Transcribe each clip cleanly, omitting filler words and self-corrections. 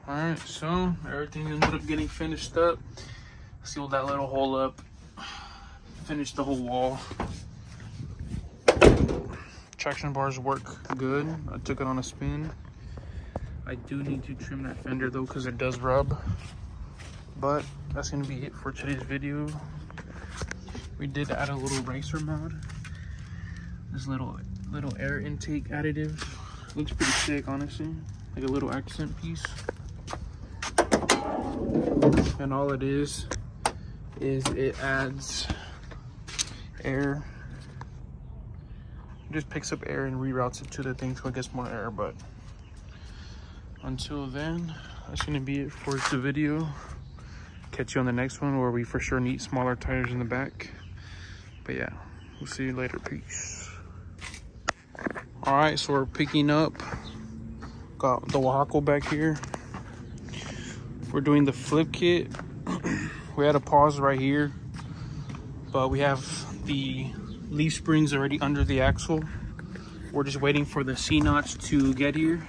All right, so everything ended up getting finished up. Sealed that little hole up. Finished the whole wall. Traction bars work good. I took it on a spin. I do need to trim that fender though because it does rub. But that's gonna be it for today's video. We did add a little racer mod. This little air intake additive. Looks pretty sick, honestly. Like a little accent piece. And all it is it adds air. It just picks up air and reroutes it to the thing so it gets more air. But until then, that's gonna be it for the video. Catch you on the next one where we for sure need smaller tires in the back. But yeah, we'll see you later. Peace. All right, so we're picking up. Got the Oaxaca back here. We're doing the flip kit. We had a pause right here, but we have the leaf springs already under the axle. We're just waiting for the C-notch to get here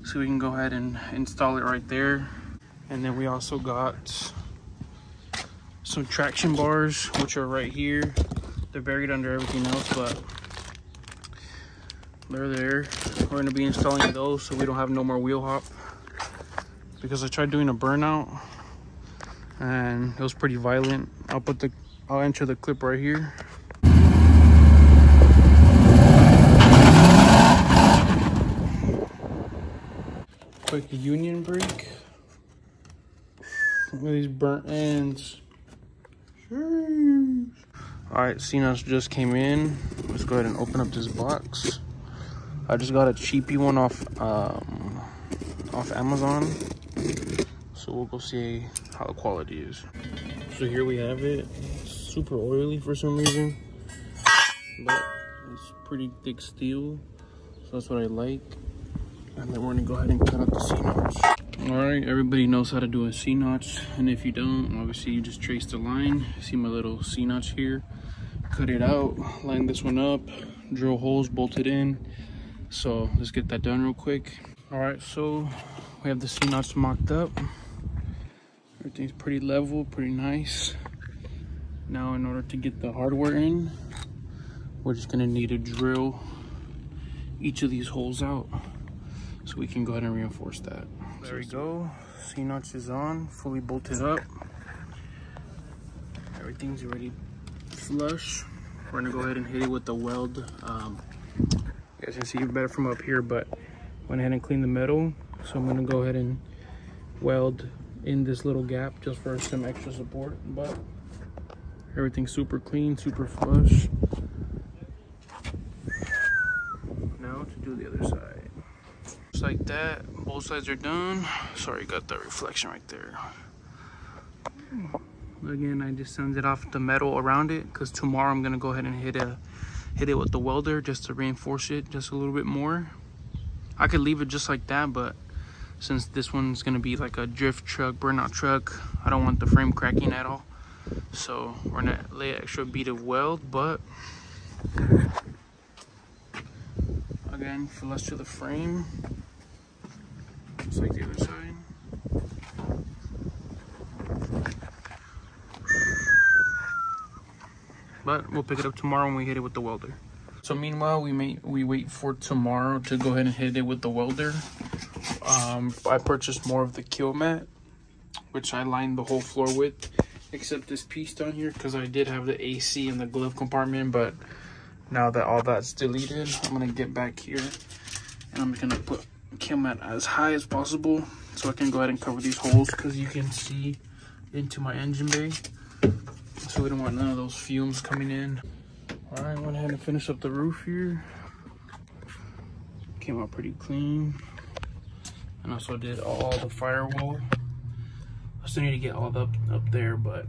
so we can go ahead and install it right there. And then we also got some traction bars, which are right here. They're buried under everything else, but they're there. We're gonna be installing those so we don't have no more wheel hop, because I tried doing a burnout and it was pretty violent. I'll enter the clip right here. Quick union brake. Look at these burnt ends. All right, C-notch just came in. Let's go ahead and open up this box. I just got a cheapy one off Amazon. So we'll go see how the quality is. So here we have it. It's super oily for some reason, but it's pretty thick steel. So that's what I like. And then we're gonna go ahead and cut out the C-notch. All right, everybody knows how to do a C-notch. And if you don't, obviously you just trace the line. See my little C-notch here. Cut it out, line this one up, drill holes, bolt it in. So let's get that done real quick. All right, so we have the C-notch mocked up. Everything's pretty level, pretty nice. Now in order to get the hardware in, we're just gonna need to drill each of these holes out so we can go ahead and reinforce that. There we go, C-notch is on, fully bolted up. Everything's already flush. We're gonna go ahead and hit it with the weld. You guys can see it better from up here, but went ahead and cleaned the metal. So I'm gonna go ahead and weld in this little gap just for some extra support. But everything's super clean, super flush. Now to do the other side. Just like that, both sides are done. Sorry, got that reflection right there. Again, I just sanded off the metal around it because tomorrow I'm gonna go ahead and hit it with the welder just to reinforce it just a little bit more. I could leave it just like that, but since this one's gonna be like a drift truck, burnout truck, I don't want the frame cracking at all. So we're gonna lay an extra bead of weld, but again, flush to the frame, just like the other side. But we'll pick it up tomorrow when we hit it with the welder. So meanwhile, we wait for tomorrow to go ahead and hit it with the welder. I purchased more of the kill mat, which I lined the whole floor with, except this piece down here, because I did have the AC in the glove compartment. But now that all that's deleted, I'm gonna get back here and I'm gonna put kill mat as high as possible so I can go ahead and cover these holes, because you can see into my engine bay. So we don't want none of those fumes coming in. All right, went ahead and finished up the roof here. Came out pretty clean. And also did all the firewall. I still need to get all up there, but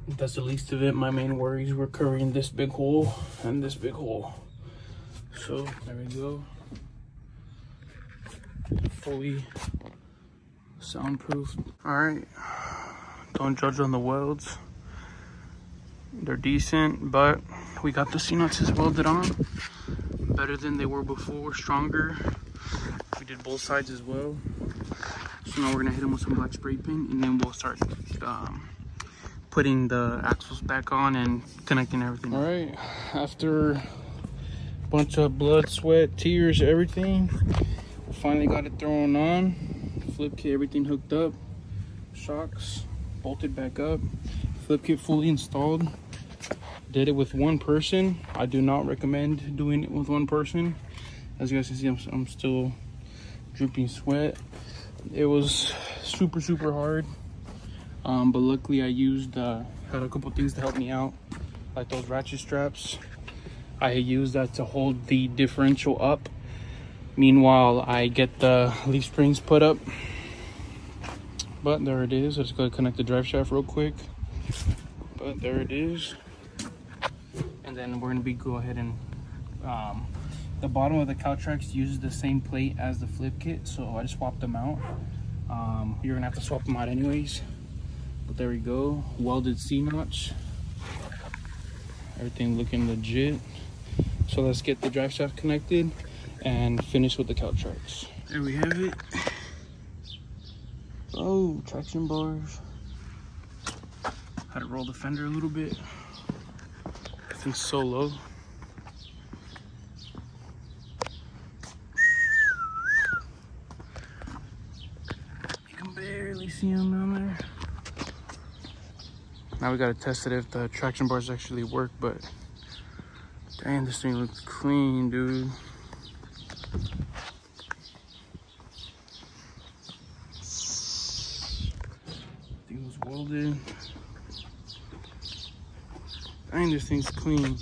that's the least of it. My main worries were covering this big hole and this big hole. So there we go. Fully soundproof. All right, don't judge on the welds. They're decent, but we got the C-notches welded on. Better than they were before, stronger. We did both sides as well. So now we're gonna hit them with some black spray paint, and then we'll start putting the axles back on and connecting everything. All right, after a bunch of blood, sweat, tears, everything, we finally got it thrown on. Flip kit, everything hooked up, shocks bolted back up, flip kit fully installed. Did it with one person. I do not recommend doing it with one person. As you guys can see, I'm still dripping sweat. It was super hard, but luckily I had a couple things to help me out, like those ratchet straps. I used that to hold the differential up. Meanwhile, I get the leaf springs put up. But there it is. Let's go connect the drive shaft real quick. But there it is. And then we're gonna go ahead and the bottom of the cow tracks uses the same plate as the flip kit, so I just swapped them out. You're gonna have to swap them out anyways. But there we go. Welded C-notch. Everything looking legit. So let's get the drive shaft connected and finish with the cow tracks. There we have it. Oh, traction bars. Had to roll the fender a little bit. Everything's so low. You can barely see them down there. Now we gotta test it if the traction bars actually work, but dang, this thing looks clean, dude. Welded. Dang, this thing's clean.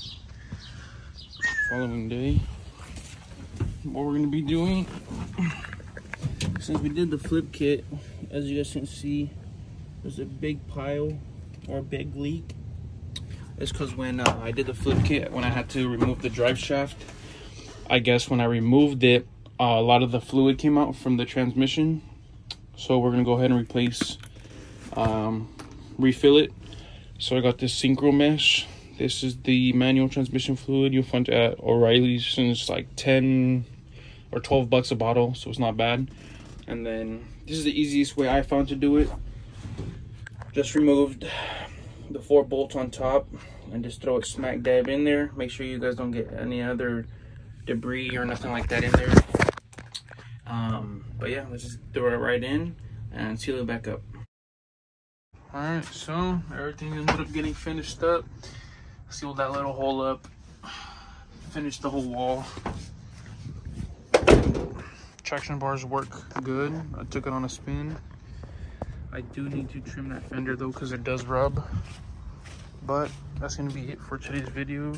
Following day, what we're gonna be doing, since we did the flip kit, as you guys can see, there's a big pile or a big leak. It's because when I did the flip kit, when I had to remove the drive shaft, I guess when I removed it, a lot of the fluid came out from the transmission. So we're gonna go ahead and refill it. So I got this synchro mesh. This is the manual transmission fluid. You'll find it at O'Reilly's, and it's like 10 or 12 bucks a bottle, so it's not bad. And then this is the easiest way I found to do it. Just removed the 4 bolts on top and just throw it smack dab in there. Make sure you guys don't get any other debris or nothing like that in there. But yeah, let's just throw it right in and seal it back up. All right, so everything ended up getting finished up. Sealed that little hole up, finished the whole wall. Traction bars work good. I took it on a spin. I do need to trim that fender though, because it does rub. But that's gonna be it for today's video.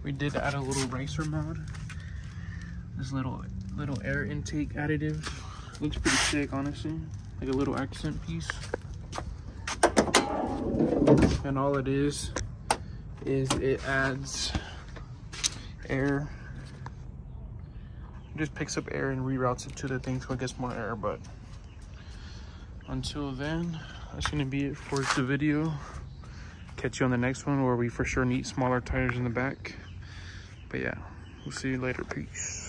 We did add a little racer mod. This little air intake additive. Looks pretty sick, honestly. Like a little accent piece. And all it is it adds air. It just picks up air and reroutes it to the thing so it gets more air. But until then, that's gonna be it for the video. Catch you on the next one where we for sure need smaller tires in the back. But yeah, we'll see you later. Peace.